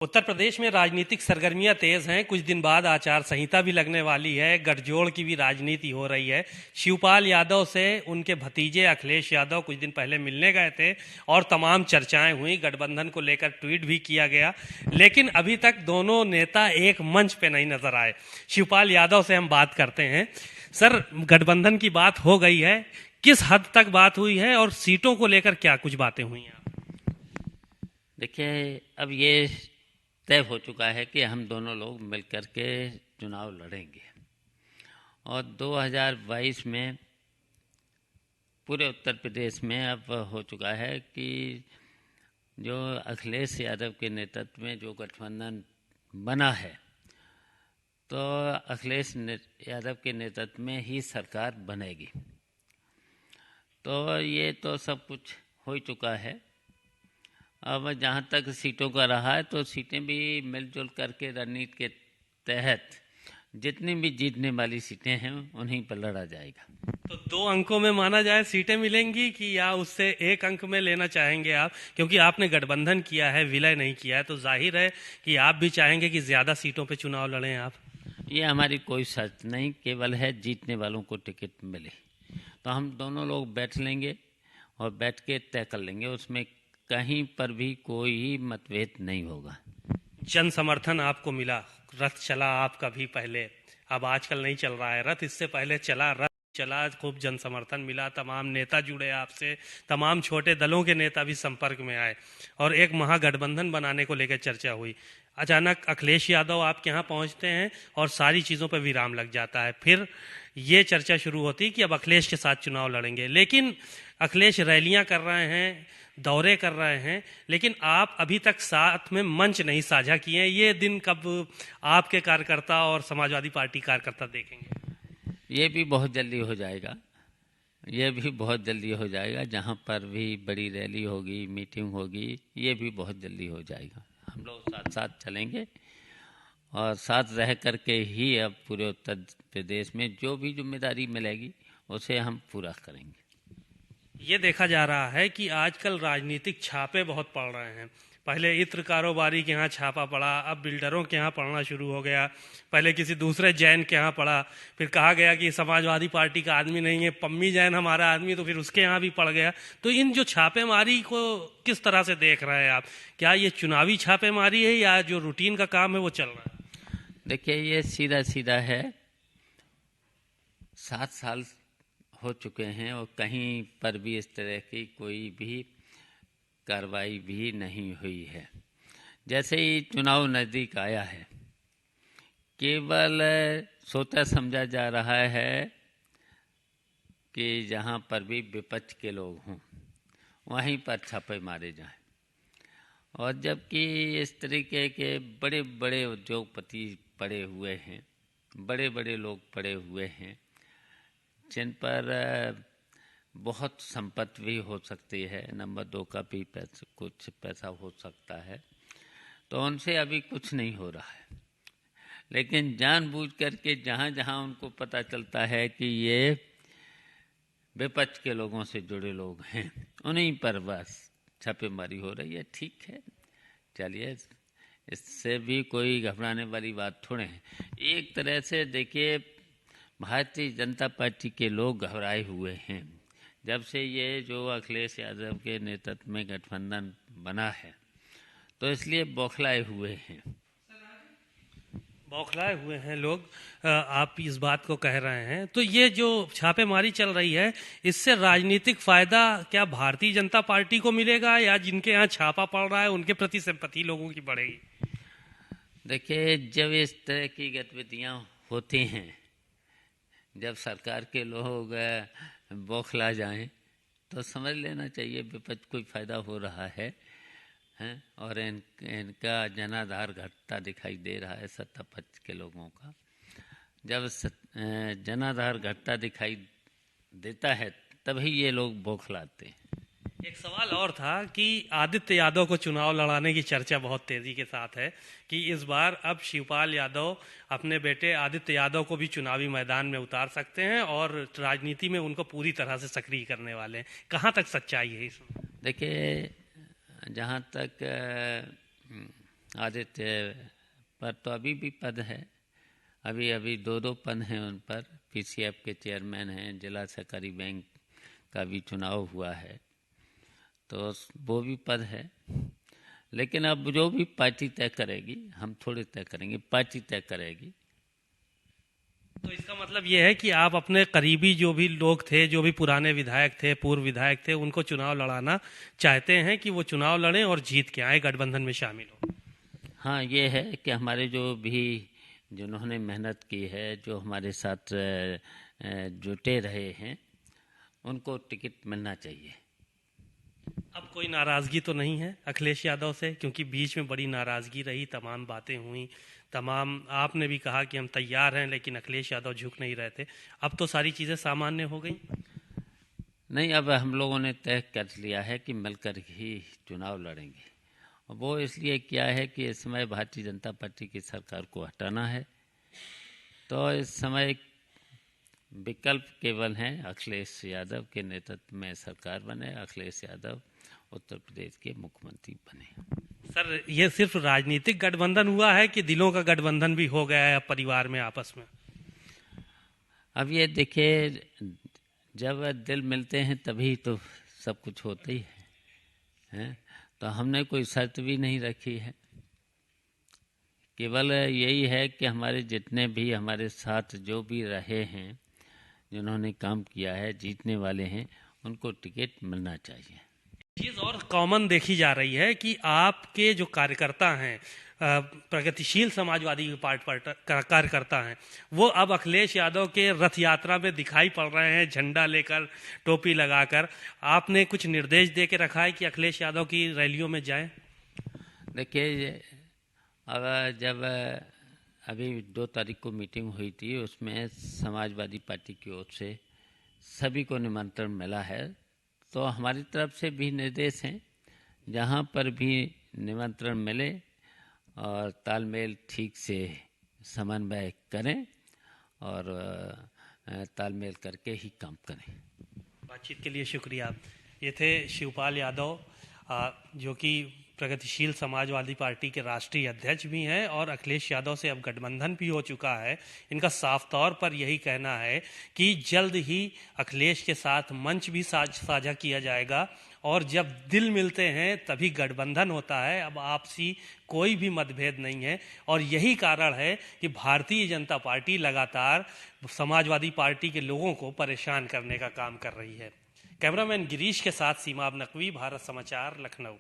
उत्तर प्रदेश में राजनीतिक सरगर्मियां तेज हैं। कुछ दिन बाद आचार संहिता भी लगने वाली है। गठजोड़ की भी राजनीति हो रही है। शिवपाल यादव से उनके भतीजे अखिलेश यादव कुछ दिन पहले मिलने गए थे और तमाम चर्चाएं हुई। गठबंधन को लेकर ट्वीट भी किया गया, लेकिन अभी तक दोनों नेता एक मंच पे नहीं नजर आए। शिवपाल यादव से हम बात करते हैं। सर, गठबंधन की बात हो गई है, किस हद तक बात हुई है और सीटों को लेकर क्या कुछ बातें हुई हैं? देखिए, अब ये तय हो चुका है कि हम दोनों लोग मिलकर के चुनाव लड़ेंगे और 2022 में पूरे उत्तर प्रदेश में अब हो चुका है कि जो अखिलेश यादव के नेतृत्व में जो गठबंधन बना है, तो अखिलेश यादव के नेतृत्व में ही सरकार बनेगी। तो ये तो सब कुछ हो ही चुका है। अब जहाँ तक सीटों का रहा है, तो सीटें भी मिलजुल करके रणनीति के तहत जितनी भी जीतने वाली सीटें हैं उन्हीं पर लड़ा जाएगा। तो 2 अंकों में माना जाए सीटें मिलेंगी कि या उससे 1 अंक में लेना चाहेंगे आप? क्योंकि आपने गठबंधन किया है, विलय नहीं किया है, तो जाहिर है कि आप भी चाहेंगे कि ज्यादा सीटों पे चुनाव लड़ें आप। ये हमारी कोई शर्त नहीं, केवल है जीतने वालों को टिकट मिले। तो हम दोनों लोग बैठ लेंगे और बैठ के तय कर लेंगे, उसमें कहीं पर भी कोई मतभेद नहीं होगा। जन समर्थन आपको मिला, रथ चला आपका भी पहले, अब आजकल नहीं चल रहा है रथ, इससे पहले चला रथ चला, खूब जन समर्थन मिला, तमाम नेता जुड़े आपसे, तमाम छोटे दलों के नेता भी संपर्क में आए और एक महागठबंधन बनाने को लेकर चर्चा हुई। अचानक अखिलेश यादव आपके यहाँ पहुंचते हैं और सारी चीज़ों पर विराम लग जाता है। फिर ये चर्चा शुरू होती कि अब अखिलेश के साथ चुनाव लड़ेंगे, लेकिन अखिलेश रैलियां कर रहे हैं, दौरे कर रहे हैं, लेकिन आप अभी तक साथ में मंच नहीं साझा किए हैं। ये दिन कब आपके कार्यकर्ता और समाजवादी पार्टी कार्यकर्ता देखेंगे? ये भी बहुत जल्दी हो जाएगा, ये भी बहुत जल्दी हो जाएगा। जहाँ पर भी बड़ी रैली होगी, मीटिंग होगी, ये भी बहुत जल्दी हो जाएगा। हम लोग साथ साथ चलेंगे और साथ रह करके ही अब पूरे उत्तर प्रदेश में जो भी जिम्मेदारी मिलेगी उसे हम पूरा करेंगे। ये देखा जा रहा है कि आजकल राजनीतिक छापे बहुत पड़ रहे हैं। पहले इत्र कारोबारी के यहाँ छापा पड़ा, अब बिल्डरों के यहाँ पड़ना शुरू हो गया, पहले किसी दूसरे जैन के यहाँ पड़ा, फिर कहा गया कि समाजवादी पार्टी का आदमी नहीं है, पम्मी जैन हमारा आदमी, तो फिर उसके यहाँ भी पड़ गया। तो इन जो छापेमारी को किस तरह से देख रहे हैं आप? क्या ये चुनावी छापेमारी है या जो रूटीन का काम है वो चल रहा है? देखिए, ये सीधा सीधा है। 7 साल हो चुके हैं और कहीं पर भी इस तरह की कोई भी कार्रवाई भी नहीं हुई है। जैसे ही चुनाव नज़दीक आया है, केवल सोचा समझा जा रहा है कि जहाँ पर भी विपक्ष के लोग हों वहीं पर छापे मारे जाएं। और जबकि इस तरीके के बड़े बड़े उद्योगपति पड़े हुए हैं, बड़े बड़े लोग पड़े हुए हैं, जिन पर बहुत संपत्ति भी हो सकती है, नंबर 2 का भी कुछ पैसा हो सकता है, तो उनसे अभी कुछ नहीं हो रहा है। लेकिन जानबूझ करके जहाँ जहाँ उनको पता चलता है कि ये विपक्ष के लोगों से जुड़े लोग हैं, उन्हीं पर बस छापेमारी हो रही है। ठीक है, चलिए, इससे भी कोई घबराने वाली बात थोड़े है। एक तरह से देखिए, भारतीय जनता पार्टी के लोग घबराए हुए हैं। जब से ये जो अखिलेश यादव के नेतृत्व में गठबंधन बना है, तो इसलिए बौखलाए हुए हैं। बौखलाए हुए हैं लोग, आप इस बात को कह रहे हैं। तो ये जो छापेमारी चल रही है, इससे राजनीतिक फायदा क्या भारतीय जनता पार्टी को मिलेगा या जिनके यहाँ छापा पड़ रहा है उनके प्रति सिंपैथी लोगों की बढ़ेगी? देखिए, जब इस तरह की गतिविधियां होती हैं, जब सरकार के लोग बौखला जाएं, तो समझ लेना चाहिए विपक्ष कोई फायदा हो रहा है, हैं? और इनका जनाधार घटता दिखाई दे रहा है सत्ता पक्ष के लोगों का। जब जनाधार घटता दिखाई देता है तभी ये लोग बौखलाते हैं। एक सवाल और था कि आदित्य यादव को चुनाव लड़ाने की चर्चा बहुत तेजी के साथ है कि इस बार अब शिवपाल यादव अपने बेटे आदित्य यादव को भी चुनावी मैदान में उतार सकते हैं और राजनीति में उनको पूरी तरह से सक्रिय करने वाले हैं। कहाँ तक सच्चाई है इसमें? देखिए, जहाँ तक आदित्य पर तो अभी भी पद है, अभी अभी दो पद हैं उन पर। पीसीएफ के चेयरमैन हैं, जिला सहकारी बैंक का भी चुनाव हुआ है, तो वो भी पद है। लेकिन अब जो भी पार्टी तय करेगी, हम थोड़े तय करेंगे, पार्टी तय करेगी। तो इसका मतलब ये है कि आप अपने करीबी जो भी लोग थे, जो भी पुराने विधायक थे, पूर्व विधायक थे, उनको चुनाव लड़ाना चाहते हैं कि वो चुनाव लड़ें और जीत के आए, गठबंधन में शामिल हो। हाँ, ये है कि हमारे जो भी जिन्होंने मेहनत की है, जो हमारे साथ जुटे रहे हैं, उनको टिकट मिलना चाहिए। अब कोई नाराजगी तो नहीं है अखिलेश यादव से, क्योंकि बीच में बड़ी नाराजगी रही, तमाम बातें हुई, तमाम आपने भी कहा कि हम तैयार हैं, लेकिन अखिलेश यादव झुक नहीं रहे थे। अब तो सारी चीज़ें सामान्य हो गई। नहीं, अब हम लोगों ने तय कर लिया है कि मिलकर ही चुनाव लड़ेंगे। वो इसलिए किया है कि इस समय भारतीय जनता पार्टी की सरकार को हटाना है, तो इस समय विकल्प केवल हैं अखिलेश यादव के नेतृत्व में सरकार बने, अखिलेश यादव उत्तर प्रदेश के मुख्यमंत्री बने। सर, ये सिर्फ राजनीतिक गठबंधन हुआ है कि दिलों का गठबंधन भी हो गया है परिवार में आपस में? अब ये देखिए, जब दिल मिलते हैं तभी तो सब कुछ होता ही है। तो हमने कोई शर्त भी नहीं रखी है, केवल यही है कि हमारे जितने भी हमारे साथ जो भी रहे हैं, जिन्होंने काम किया है, जीतने वाले हैं, उनको टिकट मिलना चाहिए। चीज और कॉमन देखी जा रही है कि आपके जो कार्यकर्ता हैं, प्रगतिशील समाजवादी पार्टी कार्यकर्ता हैं, वो अब अखिलेश यादव के रथ यात्रा में दिखाई पड़ रहे हैं, झंडा लेकर, टोपी लगाकर। आपने कुछ निर्देश दे के रखा है कि अखिलेश यादव की रैलियों में जाएं? देखिए, अब जब अभी 2 तारीख को मीटिंग हुई थी, उसमें समाजवादी पार्टी की ओर से सभी को निमंत्रण मिला है, तो हमारी तरफ से भी निर्देश हैं, जहाँ पर भी निमंत्रण मिले और तालमेल ठीक से समन्वय करें और तालमेल करके ही काम करें। बातचीत के लिए शुक्रिया। ये थे शिवपाल यादव, जो कि प्रगतिशील समाजवादी पार्टी के राष्ट्रीय अध्यक्ष भी हैं और अखिलेश यादव से अब गठबंधन भी हो चुका है। इनका साफ तौर पर यही कहना है कि जल्द ही अखिलेश के साथ मंच भी साझा किया जाएगा, और जब दिल मिलते हैं तभी गठबंधन होता है। अब आपसी कोई भी मतभेद नहीं है, और यही कारण है कि भारतीय जनता पार्टी लगातार समाजवादी पार्टी के लोगों को परेशान करने का काम कर रही है। कैमरामैन गिरीश के साथ सीमाब नकवी, भारत समाचार, लखनऊ।